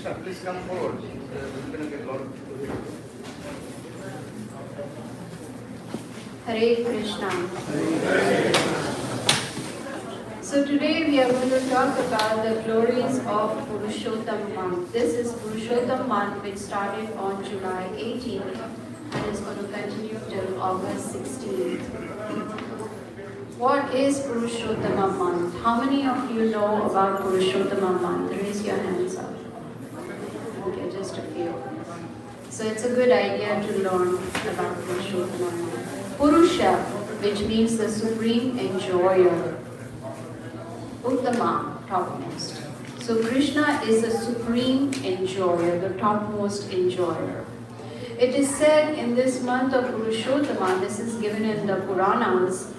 Krishna, please come forward. We're going to get a lot of Hare Krishna. So today we are going to talk about the glories of Purusottama month. This is Purusottama month, which started on July 18th and is going to continue till August 16th. What is Purusottama month? How many of you know about Purusottama month? Raise your hands up. Okay, just a few. So it's a good idea to learn about Purusottama month. Purusha, which means the supreme enjoyer. Uttama, topmost. So Krishna is the supreme enjoyer, the topmost enjoyer. It is said in this month of Purushottama, this is given in the Puranas,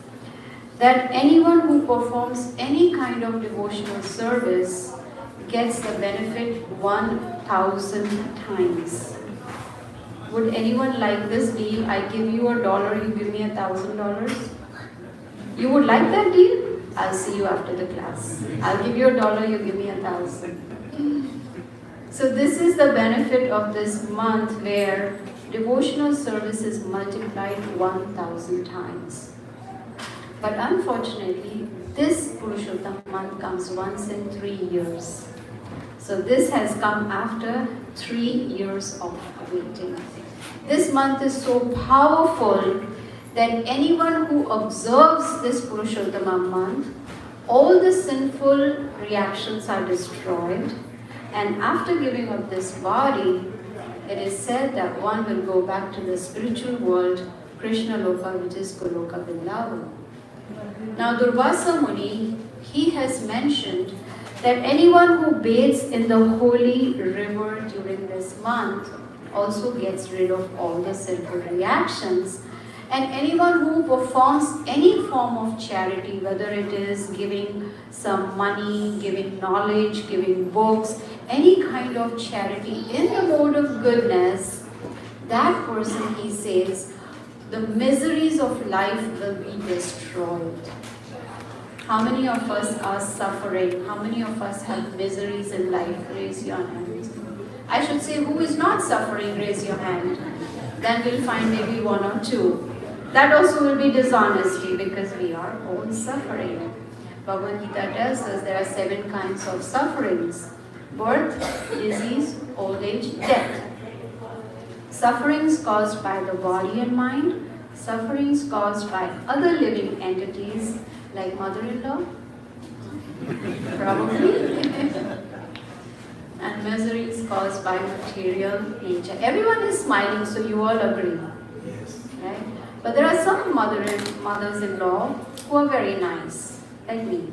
that anyone who performs any kind of devotional service gets the benefit 1,000 times. Would anyone like this deal? I give you $1, you give me $1,000. You would like that deal? I'll see you after the class. I'll give you $1, you give me 1,000. So this is the benefit of this month where devotional service is multiplied 1,000 times. But unfortunately, this Purushottama month comes once in 3 years. So this has come after 3 years of waiting. This month is so powerful that anyone who observes this Purushottama month, all the sinful reactions are destroyed, and after giving up this body, it is said that one will go back to the spiritual world, Krishna Loka, which is Goloka Vrindavan. Now Durvasa Muni, he has mentioned that anyone who bathes in the holy river during this month also gets rid of all the sinful reactions. And anyone who performs any form of charity, whether it is giving some money, giving knowledge, giving books, any kind of charity in the mode of goodness, that person, he says, the miseries of life will be destroyed. How many of us are suffering? How many of us have miseries in life? Raise your hand. I should say, who is not suffering? Raise your hand. Then we'll find maybe 1 or 2. That also will be dishonesty because we are all suffering. Bhagavad Gita tells us there are 7 kinds of sufferings: birth, disease, old age, death. Sufferings caused by the body and mind, sufferings caused by other living entities like mother-in-law, probably, and miseries caused by material nature. Everyone is smiling, so you all agree. Yes. Right? But there are some mothers-in-law who are very nice, like me.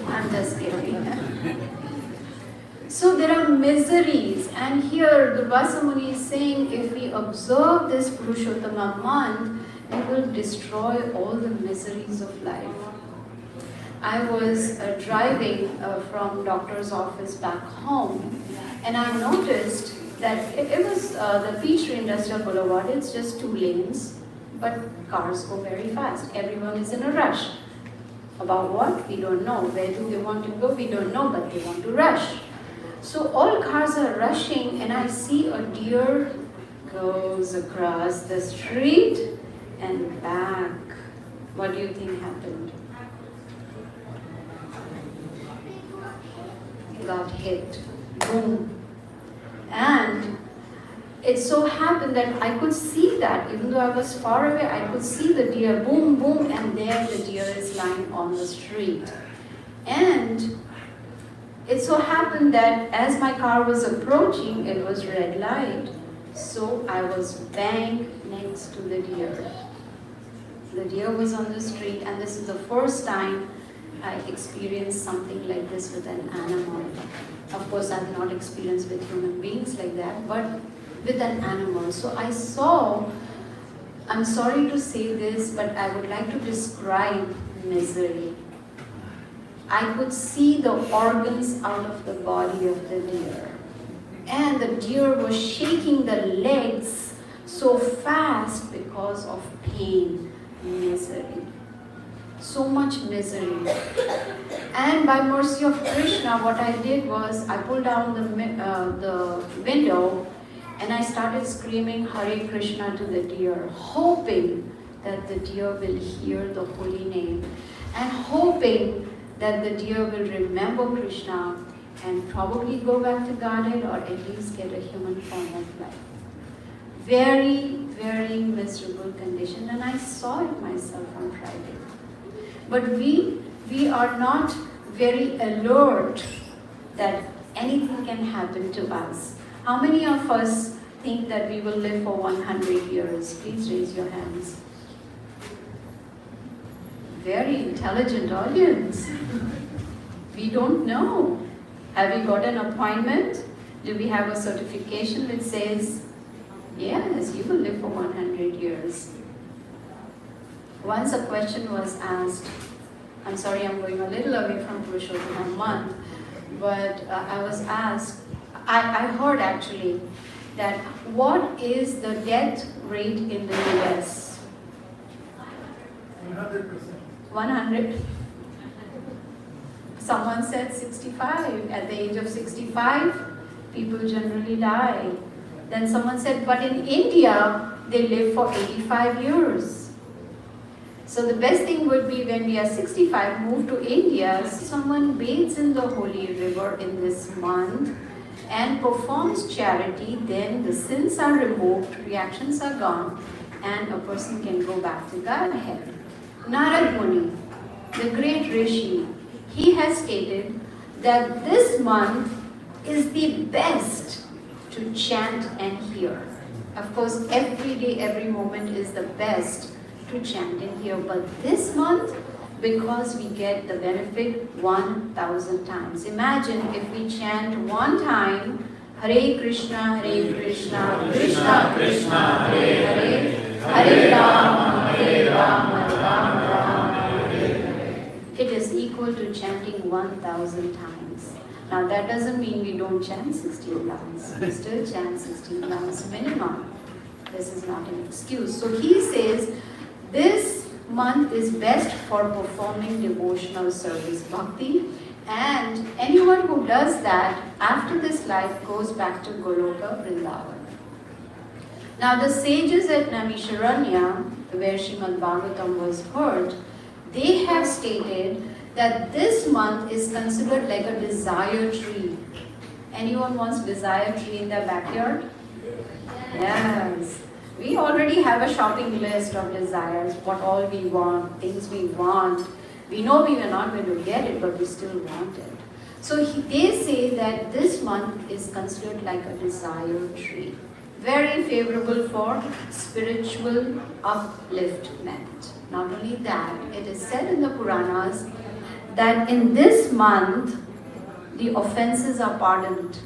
I'm just kidding. So there are miseries, and here Durvasa Muni is saying if we observe this Purushottama month, it will destroy all the miseries of life. I was driving from doctor's office back home, and I noticed that it was the Peachtree Industrial Boulevard. It's just 2 lanes, but cars go very fast. Everyone is in a rush. About what? We don't know. Where do they want to go? We don't know, but they want to rush. So all cars are rushing, and I see a deer goes across the street and back. What do you think happened? He got hit. Boom. And it so happened that I could see that, even though I was far away, I could see the deer, boom, boom, and there the deer is lying on the street. And it so happened that as my car was approaching, it was red light. So I was bang next to the deer. The deer was on the street, and this is the first time I experienced something like this with an animal. Of course, I've not experienced with human beings like that, but with an animal. So I saw, I'm sorry to say this, but I would like to describe misery. I could see the organs out of the body of the deer. And the deer was shaking the legs so fast because of pain, misery. So much misery. And by mercy of Krishna, what I did was I pulled down the window and I started screaming Hare Krishna to the deer, hoping that the deer will hear the holy name and hoping that the deer will remember Krishna and probably go back to Garden or at least get a human form of life. Very, very miserable condition, and I saw it myself on Friday. But we are not very alert that anything can happen to us. How many of us think that we will live for 100 years? Please raise your hands. Very intelligent audience. We don't know. Have we got an appointment? Do we have a certification which says, yes, you will live for 100 years? Once a question was asked, I'm sorry, I'm going a little away from Purusottama month, but I was asked, I heard actually, that what is the death rate in the US? 100%. 100? Someone said 65. At the age of 65, people generally die. Then someone said, but in India, they live for 85 years. So the best thing would be when we are 65, move to India. Someone bathes in the holy river in this month and performs charity, then the sins are removed, reactions are gone, and a person can go back to Godhead. Narad Muni, the great Rishi, he has stated that this month is the best to chant and hear. Of course, every day, every moment is the best to chant and hear. But this month, because we get the benefit 1,000 times. Imagine if we chant one time, Hare Krishna, Krishna Krishna, Hare Hare, Hare Rama, Rama Rama, Hare Hare. It is equal to chanting 1,000 times. Now that doesn't mean we don't chant 16 rounds. We still chant 16 rounds minimum. This is not an excuse. So he says, this month is best for performing devotional service, bhakti, and anyone who does that after this life goes back to Goloka Vrindavan. Now the sages at Naimisharanya, where Srimad Bhagavatam was heard, they have stated that this month is considered like a desire tree. Anyone wants desire tree in their backyard? Yes. We already have a shopping list of desires, what all we want, things we want. We know we are not going to get it, but we still want it. So they say that this month is considered like a desire tree. Very favorable for spiritual upliftment. Not only that, it is said in the Puranas that in this month, the offenses are pardoned.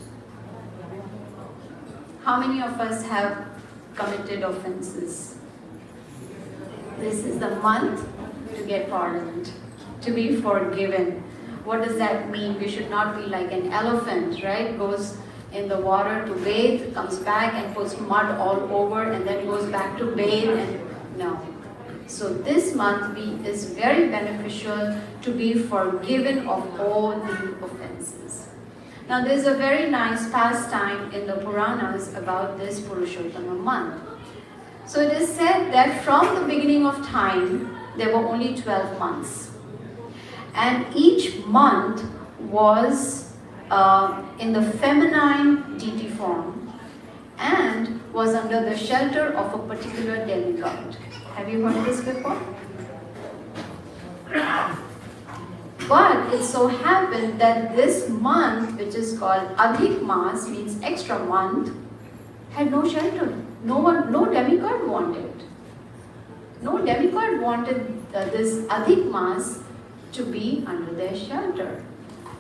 How many of us have committed offenses? This is the month to get pardoned, to be forgiven. What does that mean? We should not be like an elephant, right? Goes in the water to bathe, comes back and puts mud all over and then goes back to bathe, and no. So this month is very beneficial to be forgiven of all the offenses. Now there's a very nice pastime in the Puranas about this Purushottama month. So it is said that from the beginning of time, there were only 12 months. And each month was in the feminine deity form and was under the shelter of a particular demigod. Have you heard this before? But it so happened that this month, which is called Adhik Mas, means extra month, had no shelter. No demigod wanted. No demigod wanted this Adhik Mas to be under their shelter.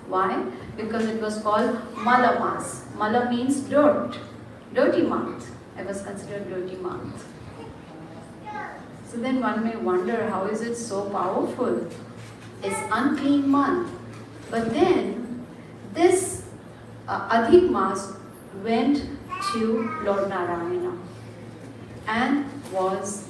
Why? Because it was called Mala Mas. Mala means dirt, dirty month. It was considered dirty month. So then one may wonder, how is it so powerful? It's unclean month. But then this Adhik Mas went to Lord Narayana and was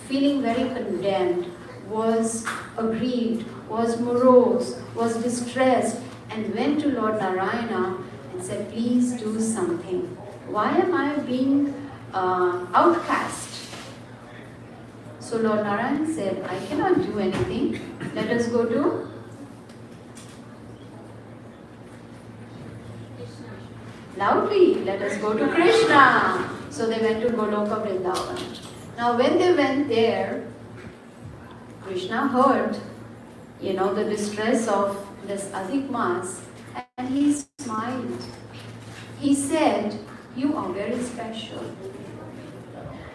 feeling very condemned, was aggrieved, was morose, was distressed, and went to Lord Narayana and said, please do something. Why am I being outcast? So Lord Narayana said, I cannot do anything. Let us go to loudly, let us go to Krishna. So they went to Goloka Vrindavan. Now when they went there, Krishna heard, the distress of this Adhik Mas, and he smiled. He said, you are very special.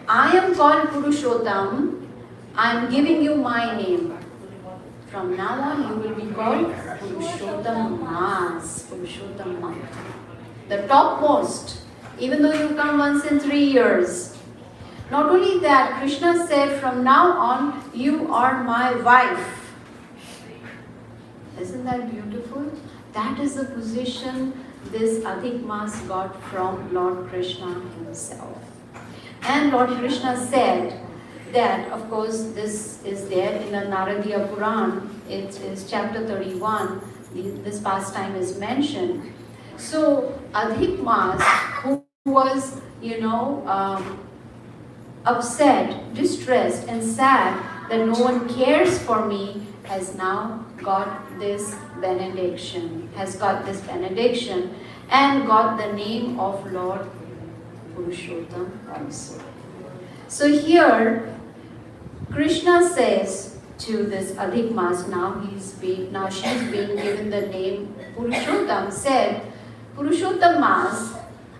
I am called Purushottam. I am giving you my name. From now on, you will be called Purushottam. The topmost, even though you come once in 3 years. Not only that, Krishna said, from now on, you are my wife. Isn't that beautiful? That is the position this Adhik Mas got from Lord Krishna himself. And Lord Krishna said that, of course, this is there in the Naradiya Puran. It is chapter 31. This pastime is mentioned. So Adhik Mas, who was, upset, distressed, and sad that no one cares for me, has now got this benediction, and got the name of Lord Purushottam also. So here, Krishna says to this Adhik Mas, now she's being given the name Purushottam, said, Purushottam Mas,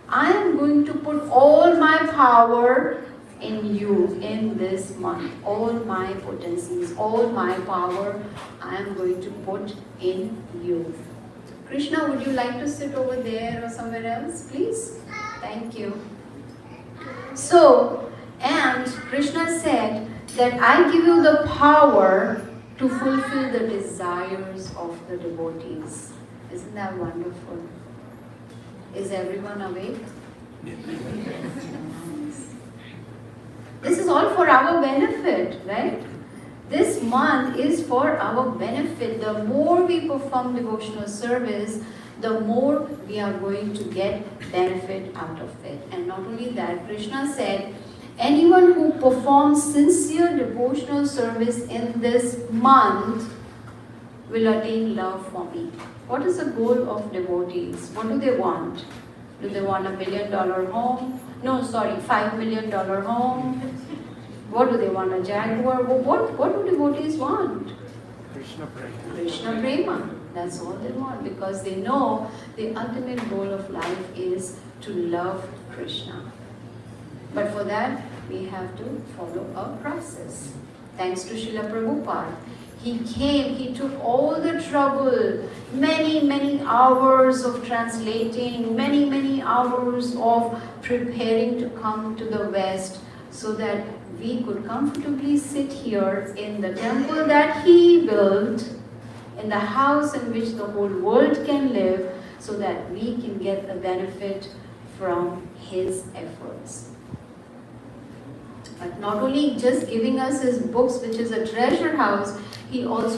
I am going to put all my power in you in this month. All my potencies, all my power, I am going to put in you. Krishna, would you like to sit over there or somewhere else, please? Thank you. So, and Krishna said that I give you the power to fulfill the desires of the devotees. Isn't that wonderful? Is everyone awake? This is all for our benefit, right? This month is for our benefit. The more we perform devotional service, the more we are going to get benefit out of it. And not only that, Krishna said, anyone who performs sincere devotional service in this month will attain love for me. What is the goal of devotees? What do they want? Do they want $1 billion home? No, sorry, $5 million home. What do they want? A Jaguar? What do devotees want? Krishna Prema. Krishna Prema. That's all they want, because they know the ultimate goal of life is to love Krishna. But for that, we have to follow a process. Thanks to Srila Prabhupada. He came, he took all the trouble, many hours of translating, many hours of preparing to come to the West so that we could comfortably sit here in the temple that he built, in the house in which the whole world can live, so that we can get the benefit from his efforts. But not only just giving us his books, which is a treasure house, he also